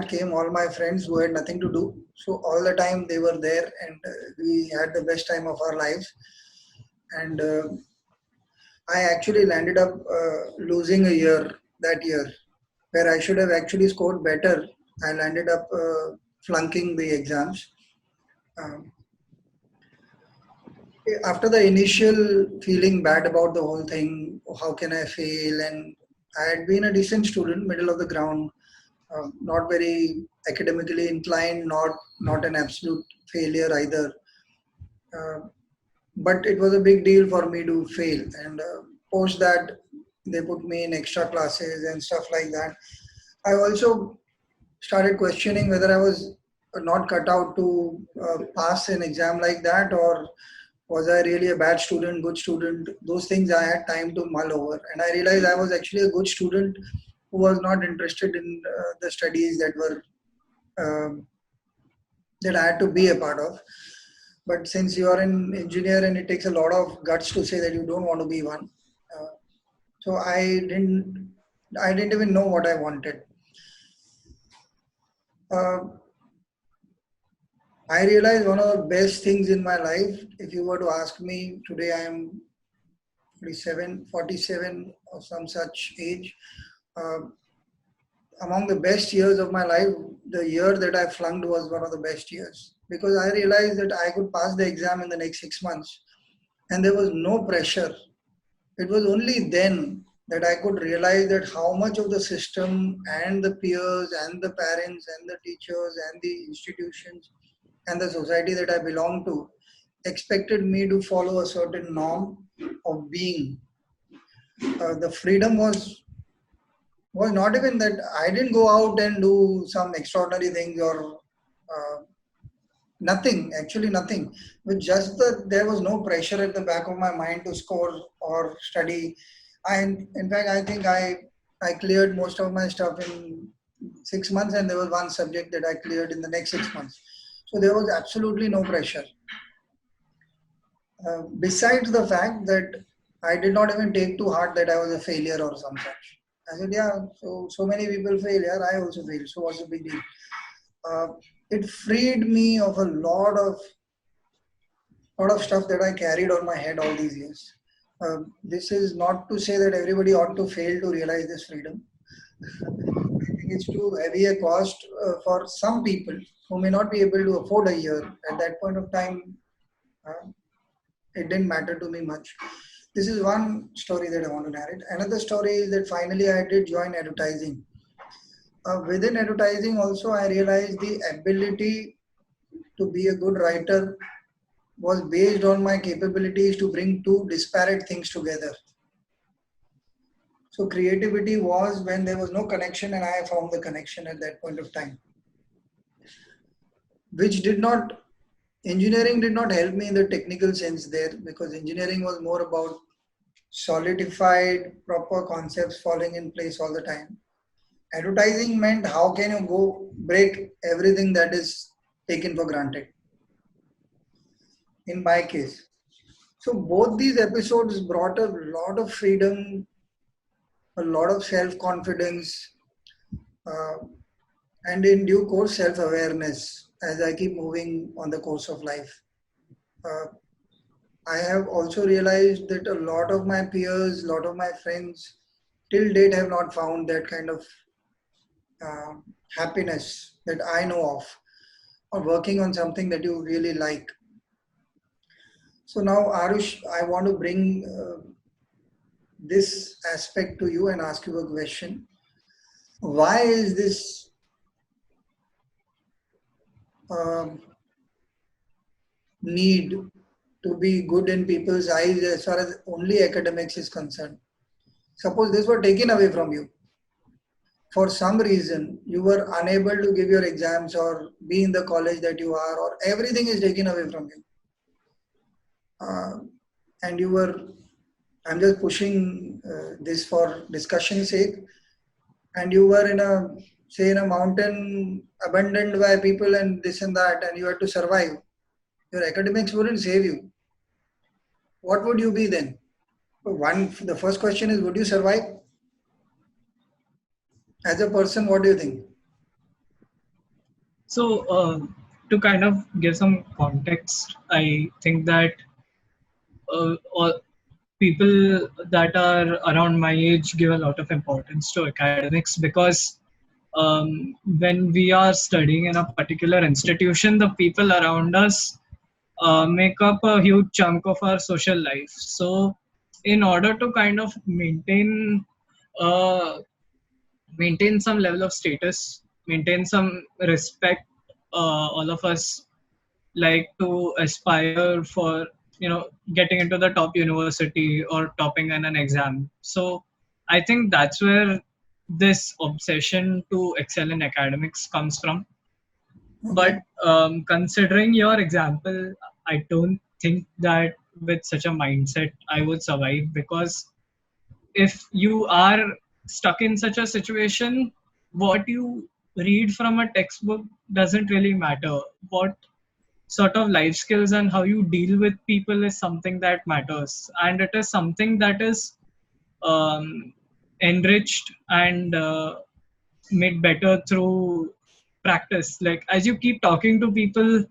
came all my friends who had nothing to do. So all the time they were there, and we had the best time of our lives. And I actually landed up losing a year that year, where I should have actually scored better. I landed up flunking the exams. Um, After the initial feeling bad about the whole thing, how can I fail? And I had been a decent student, middle of the ground, not very academically inclined, not an absolute failure either. Uh, but it was a big deal for me to fail. And post that, they put me in extra classes and stuff like that. I also started questioning whether I was not cut out to pass an exam like that, or was I really a bad student, good student? Those things I had time to mull over. And I realized I was actually a good student who was not interested in the studies um, that I had to be a part of. But since you are an engineer and it takes a lot of guts to say that you don't want to be one, uh, so I didn't even know what I wanted. Uh, I realized one of the best things in my life, if you were to ask me today, I am 47 or some such age. Uh, Among the best years of my life, the year that I flunked was one of the best years because I realized that I could pass the exam in the next 6 months and there was no pressure. It was only then that I could realize that how much of the system and the peers and the parents and the teachers and the institutions and the society that I belong to expected me to follow a certain norm of being. The freedom was not even that I didn't go out and do some extraordinary things or nothing, actually nothing. With just that there was no pressure at the back of my mind to score or study. In fact, I think I cleared most of my stuff in 6 months, and there was one subject that I cleared in the next 6 months. So there was absolutely no pressure. Besides the fact that I did not even take to heart that I was a failure or some such. I said, yeah, so many people fail. Yeah, I also fail. So what's the big deal? Uh, it freed me of a lot of stuff that I carried on my head all these years. This is not to say that everybody ought to fail to realize this freedom. I think it's too heavy a cost for some people who may not be able to afford a year. At that point of time, uh, it didn't matter to me much. This is one story that I want to narrate. Another story is that finally I did join advertising. Within advertising, also, I realized the ability to be a good writer was based on my capabilities to bring two disparate things together. So, creativity was when there was no connection, and I found the connection at that point of time, which did not, engineering did not help me in the technical sense there because engineering was more about solidified, proper concepts falling in place all the time. Advertising meant how can you go break everything that is taken for granted, in my case. So both these episodes brought a lot of freedom, a lot of self-confidence, uh, and in due course self-awareness as I keep moving on the course of life. Uh, I have also realized that a lot of my peers, a lot of my friends till date have not found that kind of uh, happiness that I know of, or working on something that you really like. So now, Arush, I want to bring this aspect to you and ask you a question. Why is this um, need to be good in people's eyes as far as only academics is concerned? Suppose this were taken away from you. For some reason, you were unable to give your exams or be in the college that you are, or everything is taken away from you. Uh, and you were, I'm just pushing this for discussion's sake, and you were in a, say, in a mountain abandoned by people and this and that, and you had to survive. Your academics wouldn't save you. What would you be then? The first question is, would you survive? As a person, what do you think? So, to kind of give some context, I think that all people that are around my age give a lot of importance to academics because when we are studying in a particular institution, the people around us make up a huge chunk of our social life. So, in order to kind of uh, maintain some level of status, maintain some respect, all of us like to aspire for getting into the top university or topping in an exam. So I think that's where this obsession to excel in academics comes from. Okay. But considering your example, I don't think that with such a mindset I would survive, because if you are stuck in such a situation, what you read from a textbook doesn't really matter. What sort of life skills and how you deal with people is something that matters, and it is something that is um, enriched and made better through practice. Like, as you keep talking to people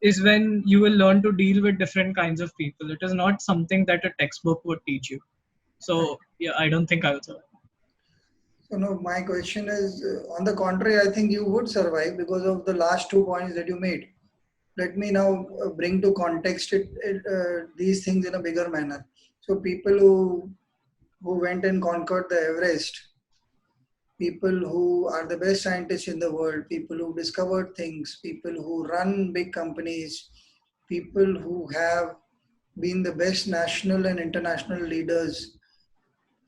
is when you will learn to deal with different kinds of people. It is not something that a textbook would teach you. Right. So yeah, I don't think I will survive. So no, my question is, on the contrary, I think you would survive because of the last 2 points that you made. Let me now bring to context these things in a bigger manner. So people who went and conquered the Everest, people who are the best scientists in the world, people who discovered things, people who run big companies, people who have been the best national and international leaders.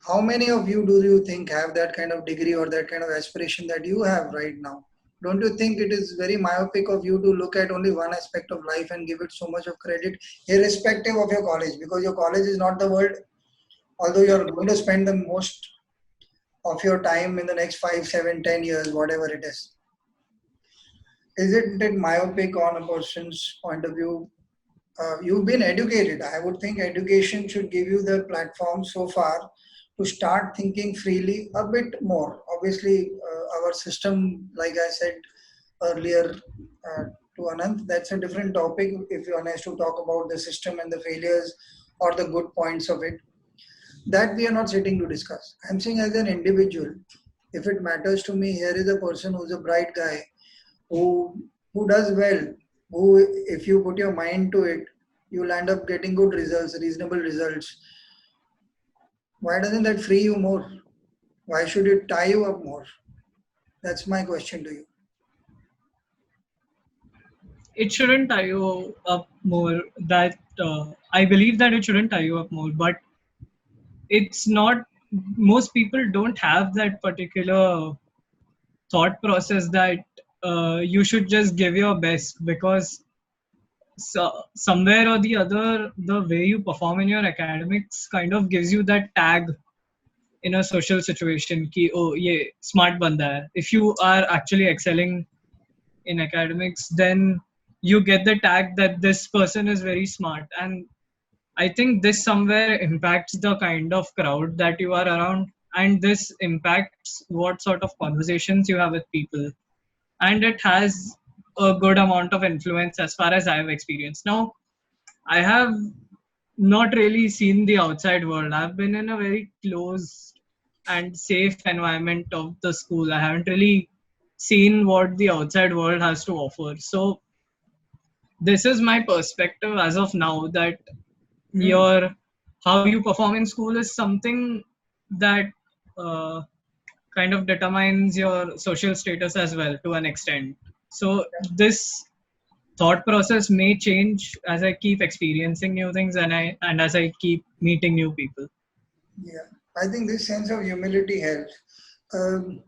How many of you do you think have that kind of degree or that kind of aspiration that you have right now? Don't you think it is very myopic of you to look at only one aspect of life and give it so much of credit, irrespective of your college? Because your college is not the world, although you're going to spend the most of your time in the next 5, 7, 10 years, whatever it is. Isn't it myopic on a person's point of view? You've been educated. I would think education should give you the platform so far to start thinking freely a bit more. Obviously, our system, like I said earlier to Anant, that's a different topic if one has to talk about the system and the failures or the good points of it. That we are not sitting to discuss. I'm saying as an individual, if it matters to me, here is a person who's a bright guy who does well, who if you put your mind to it, you'll end up getting good results, reasonable results. Why doesn't that free you more? Why should it tie you up more? That's my question to you. It shouldn't tie you up more. That I believe that it shouldn't tie you up more, but it's not. Most people don't have that particular thought process that you should just give your best, because somewhere or the other, the way you perform in your academics kind of gives you that tag in a social situation ki oh ye smart banda hai. If you are actually excelling in academics, then you get the tag that this person is very smart. And I think this somewhere impacts the kind of crowd that you are around, and this impacts what sort of conversations you have with people, and it has a good amount of influence as far as I have experienced. Now, I have not really seen the outside world. I've been in a very closed and safe environment of the school. I haven't really seen what the outside world has to offer. So this is my perspective as of now, that Hmm. your how you perform in school is something that uh, kind of determines your social status as well to an extent. So this thought process may change as I keep experiencing new things, and as I keep meeting new people. Yeah, I think this sense of humility helps. Um,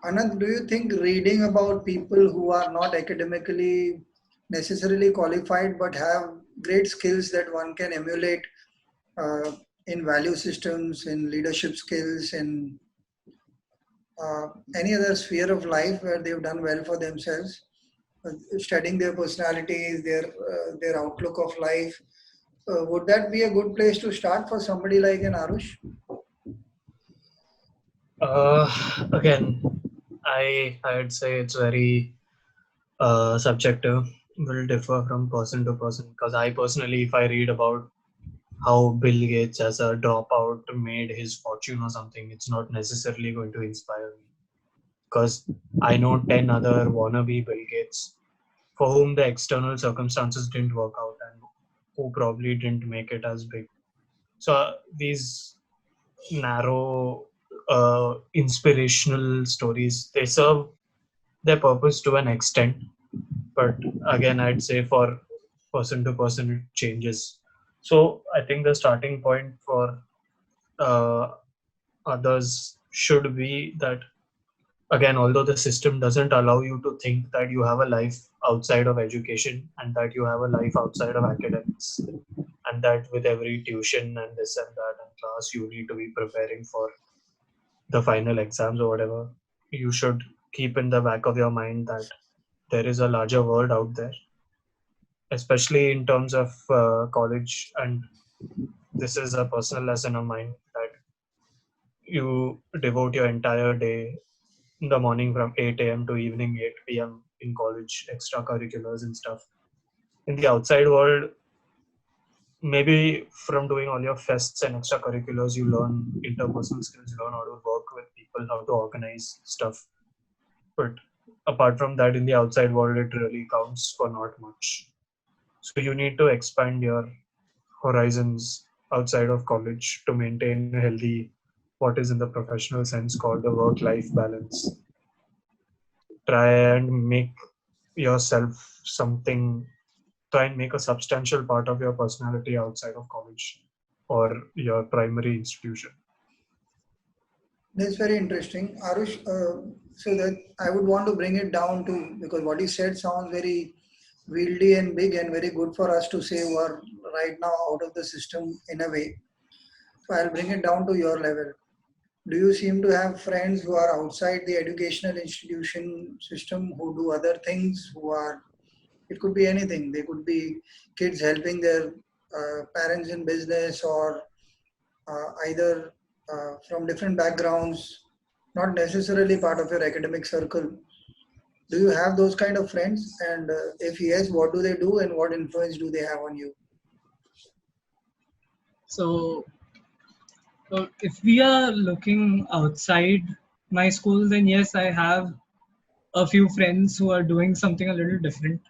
Anand, do you think reading about people who are not academically necessarily qualified but have great skills that one can emulate uh, in value systems, in leadership skills, in uh, any other sphere of life where they've done well for themselves, studying their personalities, their outlook of life. Would that be a good place to start for somebody like an Arush? Again, I'd say it's very subjective, will differ from person to person. Because I personally, if I read about how Bill Gates as a dropout made his fortune or something, it's not necessarily going to inspire me. Because I know 10 other wannabe Bill Gates for whom the external circumstances didn't work out and who probably didn't make it as big. So these narrow inspirational stories, they serve their purpose to an extent, but again I'd say for person to person it changes. So I think the starting point for uh, others should be that, again, although the system doesn't allow you to think that you have a life outside of education and that you have a life outside of academics, and that with every tuition and this and that and class you need to be preparing for the final exams or whatever, you should keep in the back of your mind that there is a larger world out there, especially in terms of college. And this is a personal lesson of mine, that you devote your entire day in the morning from 8 a.m. to evening 8 p.m. in college, extracurriculars and stuff. In the outside world, maybe from doing all your fests and extracurriculars, you learn interpersonal skills, you learn how to work with people, how to organize stuff. But apart from that, in the outside world, it really counts for not much. So you need to expand your horizons outside of college to maintain a healthy, what is in the professional sense called the work-life balance. Try and make yourself something, try and make a substantial part of your personality outside of college or your primary institution. That's very interesting, Arush. So that I would want to bring it down to, because what you said sounds very wieldy and big and very good for us to say who are right now out of the system in a way. So I'll bring it down to your level. Do you seem to have friends who are outside the educational institution system who do other things, who are, it could be anything. They could be kids helping their parents in business, or either from different backgrounds, not necessarily part of your academic circle. Do you have those kind of friends? And if yes, what do they do and what influence do they have on you? So, if we are looking outside my school, then yes, I have a few friends who are doing something a little different,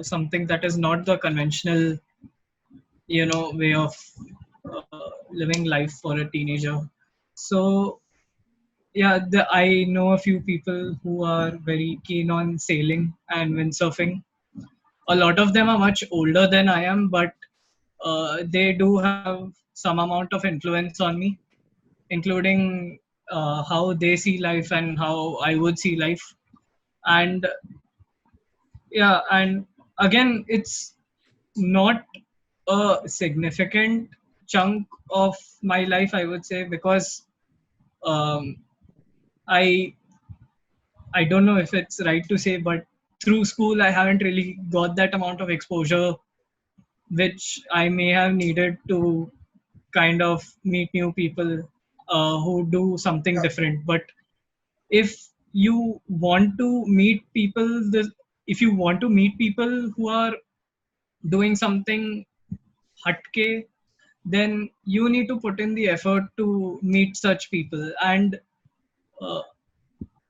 something that is not the conventional, way of living life for a teenager. So, yeah, I know a few people who are very keen on sailing and windsurfing. A lot of them are much older than I am, but they do have some amount of influence on me, including how they see life and how I would see life. And yeah, and again, it's not a significant chunk of my life, I would say, because um, I I don't know if it's right to say, but through school I haven't really got that amount of exposure which I may have needed to kind of meet new people who do something Yeah. different. But if you want to meet people, if you want to meet people who are doing something hatke, then you need to put in the effort to meet such people. And uh,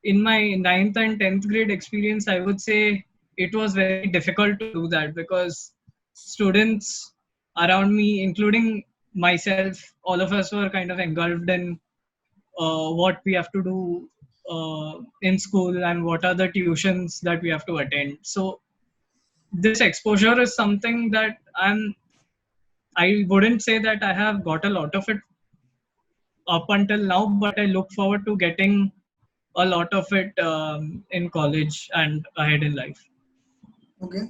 in my ninth and 10th grade experience, I would say it was very difficult to do that, because students around me, including myself, all of us were kind of engulfed in what we have to do in school and what are the tuitions that we have to attend. So this exposure is something that I wouldn't say that I have got a lot of it up until now, but I look forward to getting a lot of it in college and ahead in life. Okay.